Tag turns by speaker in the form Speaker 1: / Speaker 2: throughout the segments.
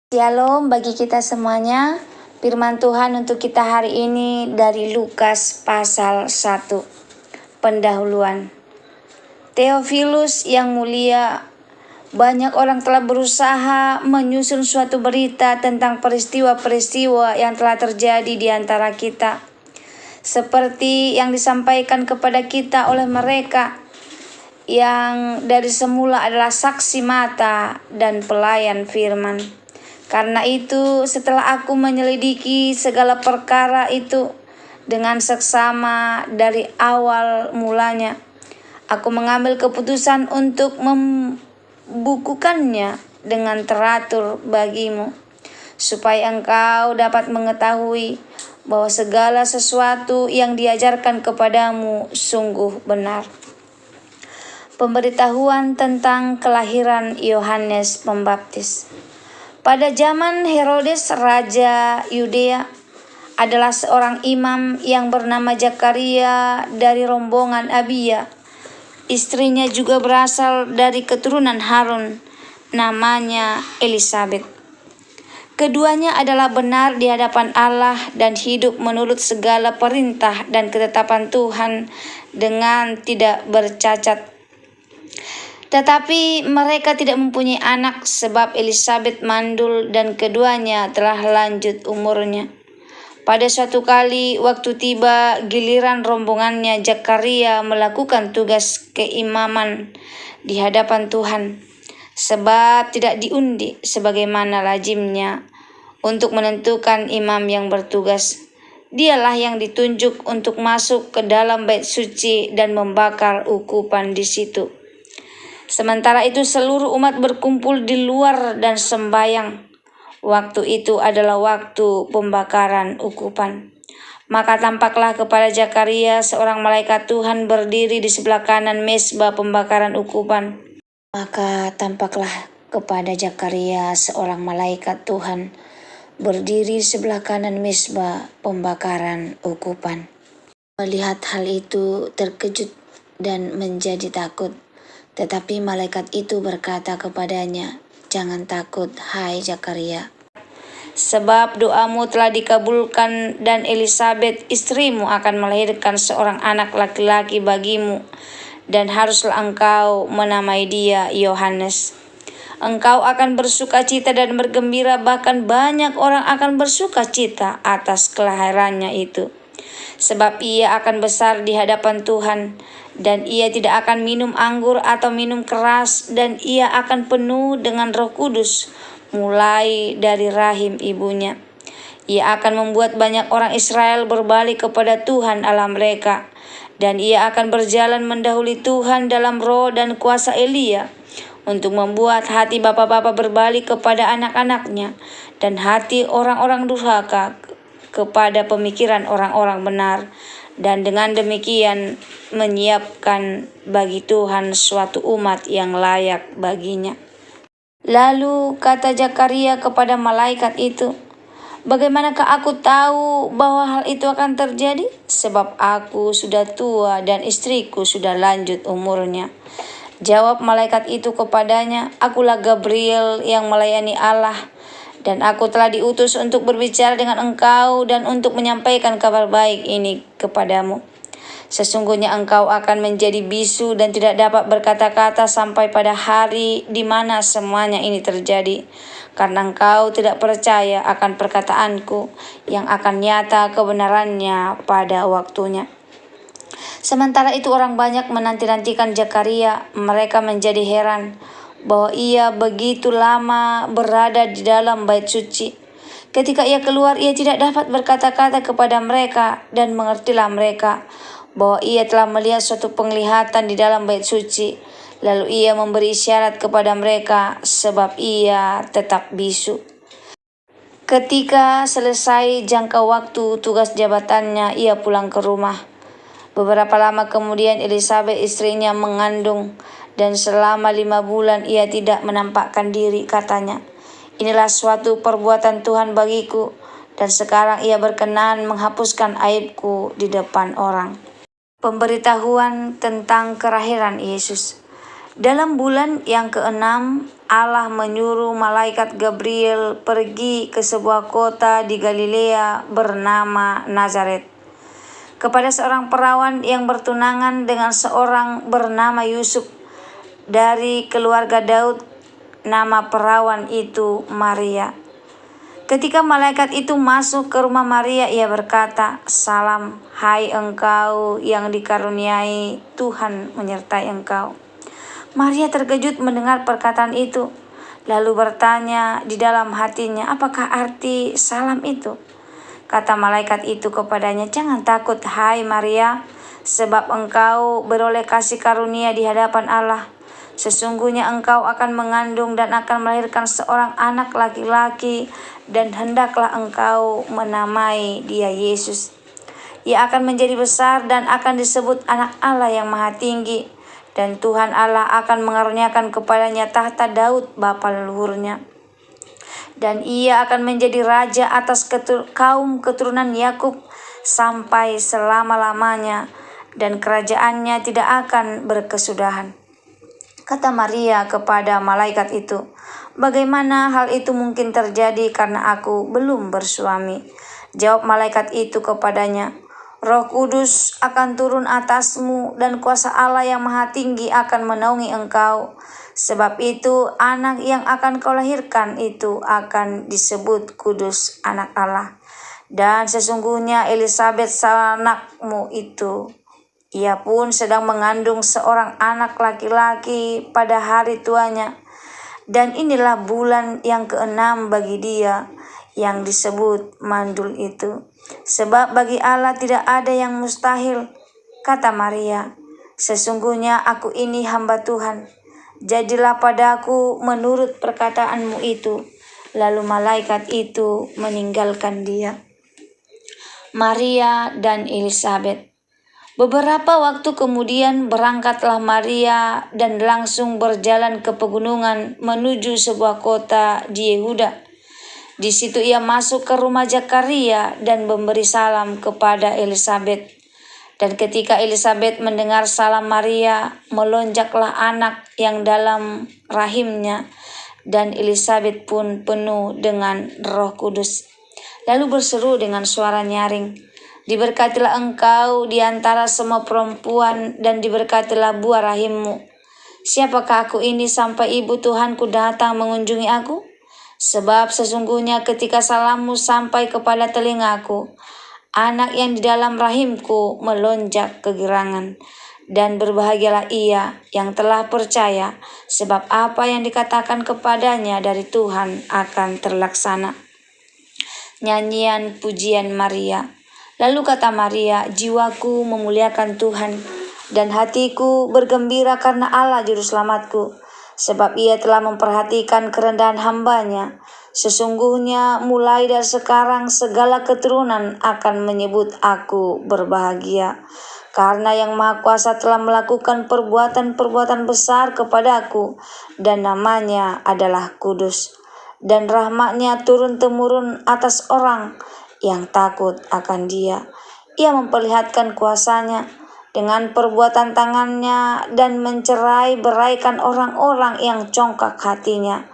Speaker 1: Shalom bagi kita semuanya. Firman Tuhan untuk kita hari ini dari Lukas pasal 1. Pendahuluan. Theophilus yang mulia, banyak orang telah berusaha menyusun suatu berita tentang peristiwa-peristiwa yang telah terjadi di antara kita, seperti yang disampaikan kepada kita oleh mereka yang dari semula adalah saksi mata dan pelayan firman. Karena itu, setelah aku menyelidiki segala perkara itu dengan seksama dari awal mulanya, aku mengambil keputusan untuk membukukannya dengan teratur bagimu, supaya engkau dapat mengetahui bahwa segala sesuatu yang diajarkan kepadamu sungguh benar. Pemberitahuan tentang kelahiran Yohanes Pembaptis. Pada zaman Herodes Raja Yudea, adalah seorang imam yang bernama Zakaria dari rombongan Abia. Istrinya juga berasal dari keturunan Harun, namanya Elisabet. Keduanya adalah benar di hadapan Allah dan hidup menurut segala perintah dan ketetapan Tuhan dengan tidak bercacat. Tetapi mereka tidak mempunyai anak sebab Elisabet mandul dan keduanya telah lanjut umurnya. Pada suatu kali waktu tiba giliran rombongannya, Zakaria melakukan tugas keimaman di hadapan Tuhan, sebab tidak diundi sebagaimana lazimnya untuk menentukan imam yang bertugas. Dialah yang ditunjuk untuk masuk ke dalam bait suci dan membakar ukupan di situ. Sementara itu seluruh umat berkumpul di luar dan sembahyang. Waktu itu adalah waktu pembakaran ukupan. Maka tampaklah kepada Zakaria seorang malaikat Tuhan berdiri di sebelah kanan mezbah pembakaran ukupan. Maka tampaklah kepada Zakaria seorang malaikat Tuhan berdiri di sebelah kanan mezbah pembakaran ukupan. Melihat hal itu terkejut dan menjadi takut. Tetapi malaikat itu berkata kepadanya, "Jangan takut, hai Zakaria. Sebab doamu telah dikabulkan dan Elisabet istrimu akan melahirkan seorang anak laki-laki bagimu, dan haruslah engkau menamai dia Yohanes. Engkau akan bersukacita dan bergembira, bahkan banyak orang akan bersukacita atas kelahirannya itu. Sebab ia akan besar di hadapan Tuhan, dan ia tidak akan minum anggur atau minum keras, dan ia akan penuh dengan Roh Kudus mulai dari rahim ibunya. Ia akan membuat banyak orang Israel berbalik kepada Tuhan Allah mereka, dan ia akan berjalan mendahului Tuhan dalam roh dan kuasa Elia, untuk membuat hati bapa-bapa berbalik kepada anak-anaknya, dan hati orang-orang durhaka kepada pemikiran orang-orang benar, dan dengan demikian menyiapkan bagi Tuhan suatu umat yang layak baginya." Lalu kata Zakaria kepada malaikat itu, "Bagaimanakah aku tahu bahwa hal itu akan terjadi? Sebab aku sudah tua dan istriku sudah lanjut umurnya." Jawab malaikat itu kepadanya, "Akulah Gabriel yang melayani Allah, dan aku telah diutus untuk berbicara dengan engkau dan untuk menyampaikan kabar baik ini kepadamu. Sesungguhnya engkau akan menjadi bisu dan tidak dapat berkata-kata sampai pada hari di mana semuanya ini terjadi, karena engkau tidak percaya akan perkataanku yang akan nyata kebenarannya pada waktunya." Sementara itu orang banyak menanti-nantikan Zakaria. Mereka menjadi heran bahwa ia begitu lama berada di dalam bait suci. Ketika ia keluar, ia tidak dapat berkata-kata kepada mereka, dan mengertilah mereka bahwa ia telah melihat suatu penglihatan di dalam bait suci. Lalu ia memberi isyarat kepada mereka, sebab ia tetap bisu. Ketika selesai jangka waktu tugas jabatannya, ia pulang ke rumah. Beberapa lama kemudian Elisabet istrinya mengandung, dan selama 5 bulan ia tidak menampakkan diri. Katanya, "Inilah suatu perbuatan Tuhan bagiku, dan sekarang ia berkenan menghapuskan aibku di depan orang." Pemberitahuan tentang kelahiran Yesus. Dalam bulan yang ke-6, Allah menyuruh malaikat Gabriel pergi ke sebuah kota di Galilea bernama Nazaret, kepada seorang perawan yang bertunangan dengan seorang bernama Yusuf dari keluarga Daud. Nama perawan itu Maria. Ketika malaikat itu masuk ke rumah Maria, ia berkata, "Salam, hai engkau yang dikaruniai, Tuhan menyertai engkau." Maria terkejut mendengar perkataan itu, lalu bertanya di dalam hatinya, "Apakah arti salam itu?" Kata malaikat itu kepadanya, "Jangan takut, hai Maria, sebab engkau beroleh kasih karunia di hadapan Allah. Sesungguhnya engkau akan mengandung dan akan melahirkan seorang anak laki-laki, dan hendaklah engkau menamai dia Yesus. Ia akan menjadi besar dan akan disebut Anak Allah yang Maha Tinggi, dan Tuhan Allah akan mengaruniakan kepadanya tahta Daud bapa leluhurnya. Dan ia akan menjadi raja atas kaum keturunan Yakub sampai selama-lamanya, dan kerajaannya tidak akan berkesudahan." Kata Maria kepada malaikat itu, "Bagaimana hal itu mungkin terjadi karena aku belum bersuami?" Jawab malaikat itu kepadanya, "Roh Kudus akan turun atasmu dan kuasa Allah yang Maha Tinggi akan menaungi engkau. Sebab itu anak yang akan kau lahirkan itu akan disebut kudus, Anak Allah. Dan sesungguhnya Elisabet sanakmu itu, ia pun sedang mengandung seorang anak laki-laki pada hari tuanya. Dan inilah bulan yang ke-6 bagi dia yang disebut mandul itu. Sebab bagi Allah tidak ada yang mustahil." Kata Maria, "Sesungguhnya aku ini hamba Tuhan. Jadilah padaku menurut perkataanmu itu." Lalu malaikat itu meninggalkan dia. Maria dan Elisabet. Beberapa waktu kemudian berangkatlah Maria dan langsung berjalan ke pegunungan menuju sebuah kota di Yehuda. Di situ ia masuk ke rumah Zakaria dan memberi salam kepada Elisabet. Dan ketika Elisabet mendengar salam Maria, melonjaklah anak yang dalam rahimnya, dan Elisabet pun penuh dengan Roh Kudus. Lalu berseru dengan suara nyaring, "Diberkatilah engkau di antara semua perempuan, dan diberkatilah buah rahimmu. Siapakah aku ini sampai ibu Tuhanku datang mengunjungi aku? Sebab sesungguhnya ketika salammu sampai kepada telingaku, anak yang di dalam rahimku melonjak kegirangan. Dan berbahagialah ia yang telah percaya, sebab apa yang dikatakan kepadanya dari Tuhan akan terlaksana." Nyanyian pujian Maria. Lalu kata Maria, "Jiwaku memuliakan Tuhan, dan hatiku bergembira karena Allah Juru Selamatku, sebab ia telah memperhatikan kerendahan hambanya. Sesungguhnya mulai dari sekarang segala keturunan akan menyebut aku berbahagia, karena Yang Maha Kuasa telah melakukan perbuatan-perbuatan besar kepadaku, dan namanya adalah kudus. Dan rahmat-Nya turun-temurun atas orang yang takut akan Dia. Ia memperlihatkan kuasa-Nya dengan perbuatan tangan-Nya dan mencerai beraikan orang-orang yang congkak hatinya.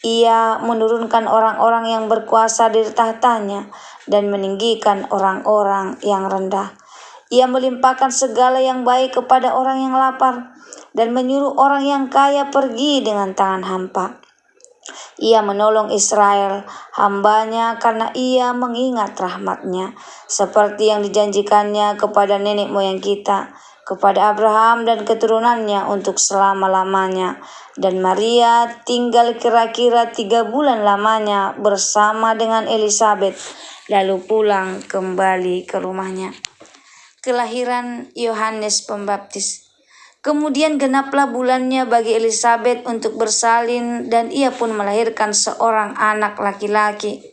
Speaker 1: Ia menurunkan orang-orang yang berkuasa dari tahtanya dan meninggikan orang-orang yang rendah. Ia melimpahkan segala yang baik kepada orang yang lapar dan menyuruh orang yang kaya pergi dengan tangan hampa. Ia menolong Israel, hambanya, karena ia mengingat rahmat-Nya, seperti yang dijanjikannya kepada nenek moyang kita, kepada Abraham dan keturunannya untuk selama-lamanya. Dan Maria tinggal kira-kira 3 bulan lamanya bersama dengan Elisabet, lalu pulang kembali ke rumahnya. Kelahiran Yohanes Pembaptis. Kemudian genaplah bulannya bagi Elisabet untuk bersalin, dan ia pun melahirkan seorang anak laki-laki.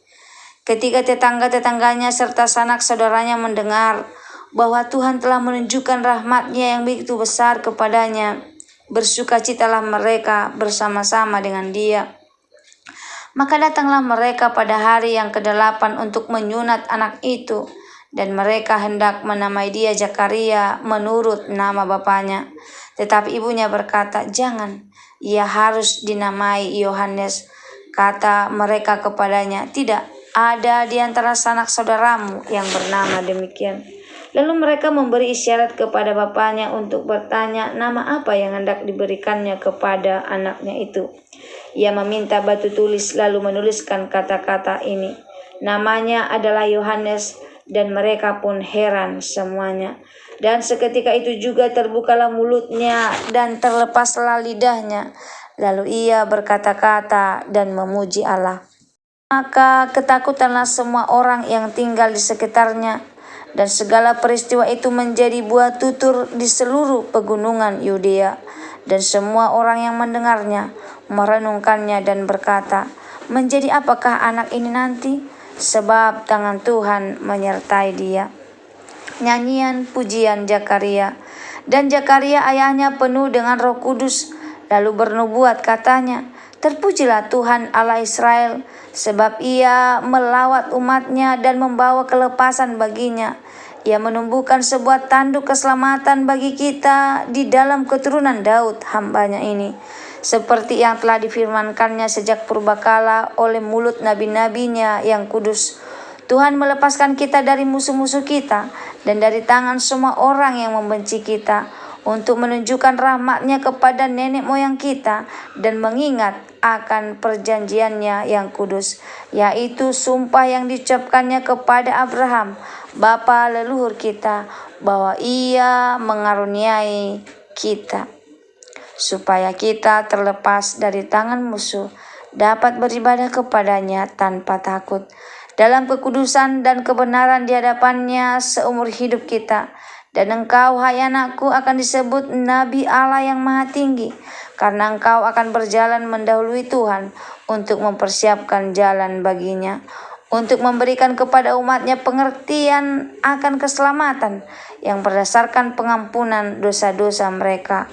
Speaker 1: Ketika tetangga-tetangganya serta sanak saudaranya mendengar bahwa Tuhan telah menunjukkan rahmat-Nya yang begitu besar kepadanya, bersukacitalah mereka bersama-sama dengan dia. Maka datanglah mereka pada hari yang ke-8 untuk menyunat anak itu, dan mereka hendak menamai dia Zakaria menurut nama bapaknya. Tetapi ibunya berkata, "Jangan, ia harus dinamai Yohanes." Kata mereka kepadanya, "Tidak ada di antara sanak saudaramu yang bernama demikian." Lalu mereka memberi isyarat kepada bapaknya untuk bertanya nama apa yang hendak diberikannya kepada anaknya itu. Ia meminta batu tulis lalu menuliskan kata-kata ini, "Namanya adalah Yohanes," dan mereka pun heran semuanya. Dan seketika itu juga terbukalah mulutnya dan terlepaslah lidahnya. Lalu ia berkata-kata dan memuji Allah. Maka ketakutanlah semua orang yang tinggal di sekitarnya, dan segala peristiwa itu menjadi buah tutur di seluruh pegunungan Yudea. Dan semua orang yang mendengarnya merenungkannya dan berkata, "Menjadi apakah anak ini nanti? Sebab tangan Tuhan menyertai dia." Nyanyian pujian Zakaria. Dan Zakaria ayahnya penuh dengan Roh Kudus, lalu bernubuat katanya, "Terpujilah Tuhan Allah Israel, sebab ia melawat umatnya dan membawa kelepasan baginya. Ia menumbuhkan sebuah tanduk keselamatan bagi kita di dalam keturunan Daud hambanya ini, seperti yang telah difirmankannya sejak purbakala oleh mulut nabi-nabinya yang kudus. Tuhan melepaskan kita dari musuh-musuh kita dan dari tangan semua orang yang membenci kita, untuk menunjukkan rahmat-Nya kepada nenek moyang kita dan mengingat akan perjanjiannya yang kudus, yaitu sumpah yang diucapkannya kepada Abraham, bapa leluhur kita, bahwa Ia mengaruniai kita, supaya kita terlepas dari tangan musuh, dapat beribadah kepadanya tanpa takut, dalam kekudusan dan kebenaran di hadapan-Nya seumur hidup kita. Dan engkau, hai anakku, akan disebut Nabi Allah yang Maha Tinggi, karena engkau akan berjalan mendahului Tuhan untuk mempersiapkan jalan baginya, untuk memberikan kepada umat-Nya pengertian akan keselamatan yang berdasarkan pengampunan dosa-dosa mereka,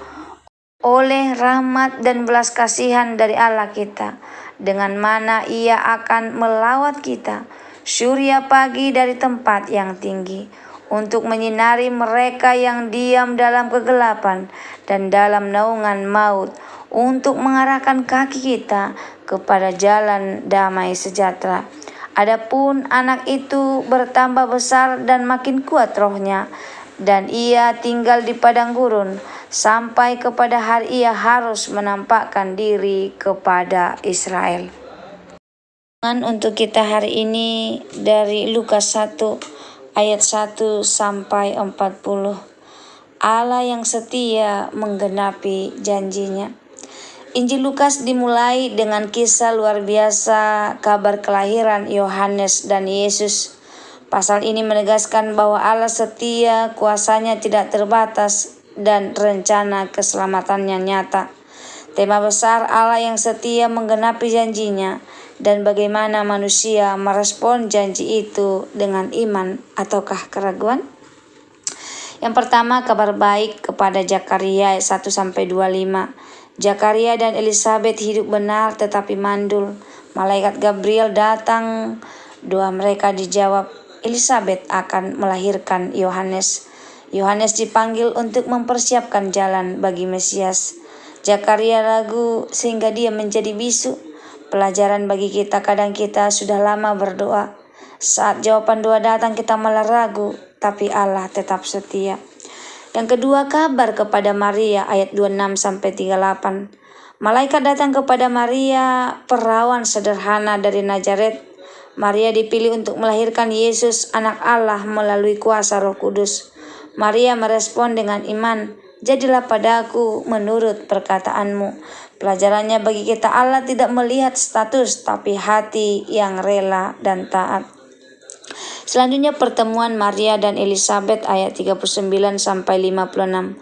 Speaker 1: oleh rahmat dan belas kasihan dari Allah kita, dengan mana Ia akan melawat kita, surya pagi dari tempat yang tinggi, untuk menyinari mereka yang diam dalam kegelapan dan dalam naungan maut, untuk mengarahkan kaki kita kepada jalan damai sejahtera. Adapun anak itu bertambah besar dan makin kuat rohnya, dan ia tinggal di padang gurun, sampai kepada hari ia harus menampakkan diri kepada Israel. Untuk kita hari ini dari Lukas 1 ayat 1 sampai 40. Allah yang setia menggenapi janjinya. Injil Lukas dimulai dengan kisah luar biasa kabar kelahiran Yohanes dan Yesus. Pasal ini menegaskan bahwa Allah setia, kuasanya tidak terbatas, dan rencana keselamatannya nyata. Tema besar Allah yang setia menggenapi janjinya, dan bagaimana manusia merespon janji itu dengan iman ataukah keraguan. Yang pertama, kabar baik kepada Zakaria 1-25. Zakaria dan Elisabet hidup benar tetapi mandul. Malaikat Gabriel datang, doa mereka dijawab. Elisabet akan melahirkan Yohanes. Yohanes dipanggil untuk mempersiapkan jalan bagi Mesias. Zakaria ragu sehingga dia menjadi bisu. Pelajaran bagi kita, kadang kita sudah lama berdoa. Saat jawaban doa datang kita malah ragu, tapi Allah tetap setia. Yang kedua, kabar kepada Maria ayat 26-38. Malaikat datang kepada Maria, perawan sederhana dari Nazaret. Maria dipilih untuk melahirkan Yesus, anak Allah, melalui kuasa Roh Kudus. Maria merespon dengan iman, "Jadilah padaku menurut perkataanmu." Pelajarannya bagi kita, Allah tidak melihat status, tapi hati yang rela dan taat. Selanjutnya pertemuan Maria dan Elisabet ayat 39-56.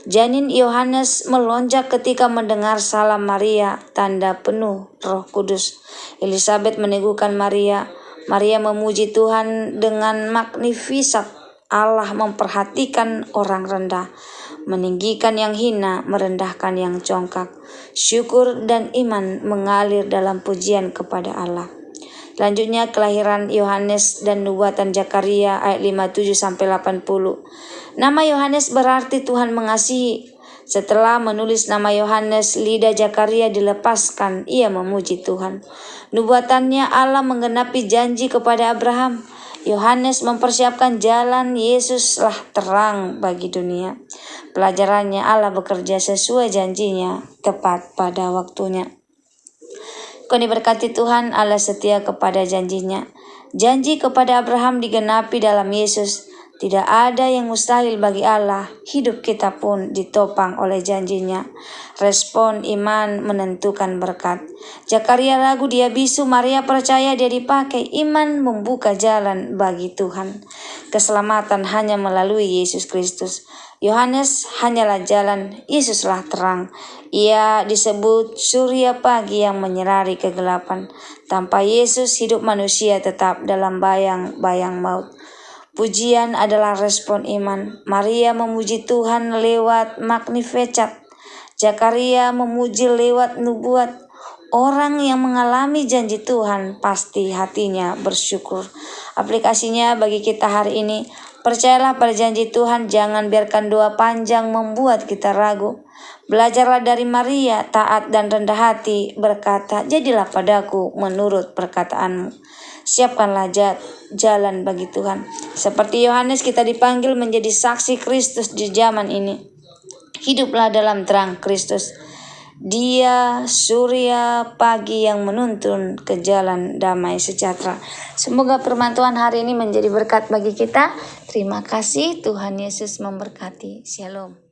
Speaker 1: Janin Yohanes melonjak ketika mendengar salam Maria, tanda penuh Roh Kudus. Elisabet meneguhkan Maria. Maria memuji Tuhan dengan magnifisat. Allah memperhatikan orang rendah, meninggikan yang hina, merendahkan yang congkak. Syukur dan iman mengalir dalam pujian kepada Allah. Lanjutnya kelahiran Yohanes dan nubuatan Zakaria ayat 57-80. Nama Yohanes berarti Tuhan mengasihi. Setelah menulis nama Yohanes, lidah Zakaria dilepaskan, ia memuji Tuhan. Nubuatannya Allah menggenapi janji kepada Abraham. Yohanes mempersiapkan jalan, Yesuslah terang bagi dunia. Pelajarannya, Allah bekerja sesuai janjinya, tepat pada waktunya. Kau diberkati Tuhan, Allah setia kepada janjinya. Janji kepada Abraham digenapi dalam Yesus. Tidak ada yang mustahil bagi Allah. Hidup kita pun ditopang oleh janjinya. Respon iman menentukan berkat. Zakaria ragu, dia bisu. Maria percaya, dia dipakai. Iman membuka jalan bagi Tuhan. Keselamatan hanya melalui Yesus Kristus. Yohanes hanyalah jalan, Yesuslah terang. Ia disebut surya pagi yang menyinari kegelapan. Tanpa Yesus, hidup manusia tetap dalam bayang-bayang maut. Pujian adalah respon iman. Maria memuji Tuhan lewat Magnificat. Zakaria memuji lewat nubuat. Orang yang mengalami janji Tuhan pasti hatinya bersyukur. Aplikasinya bagi kita hari ini, percayalah pada janji Tuhan, jangan biarkan doa panjang membuat kita ragu. Belajarlah dari Maria, taat dan rendah hati, berkata, jadilah padaku menurut perkataanmu. Siapkanlah jalan bagi Tuhan. Seperti Yohanes, kita dipanggil menjadi saksi Kristus di zaman ini. Hiduplah dalam terang Kristus. Dia surya pagi yang menuntun ke jalan damai sejahtera. Semoga firman Tuhan hari ini menjadi berkat bagi kita. Terima kasih, Tuhan Yesus memberkati. Shalom.